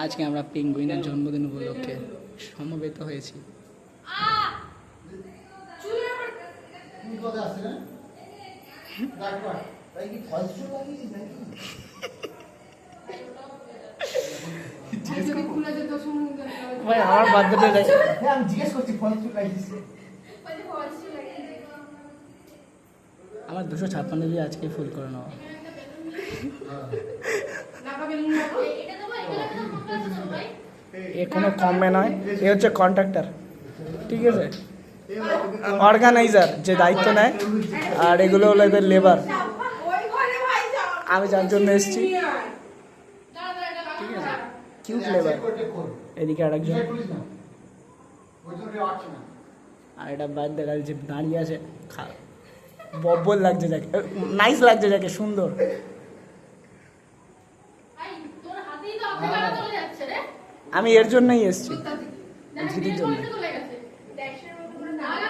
আজকে আমরা পেঙ্গুইনের জন্মদিন উপলক্ষে সমবেত হয়েছি। আমার বার্থডে আমি জিজ্ঞেস করছি আমার 256 দিয়ে আজকে ফুল করে নেওয়া। এ কোনো কমে নয়, এ হচ্ছে কন্ট্রাক্টর, ঠিক আছে, অর্গানাইজার যে দায়িত্ব নেয়, আর এগুলো হলো এদের লেবার। আমি যার জন্য এসেছি, ঠিক আছে, কিউট লেবার। এদিকে আরেকজন, আর এটা বাইরে দেখা যাচ্ছে দাঁড়িয়ে আছে, বব্বল লাগছে যাকে, নাইস লাগছে যাকে, সুন্দর। আমি এর জন্যই এসেছি, দিদির জন্য।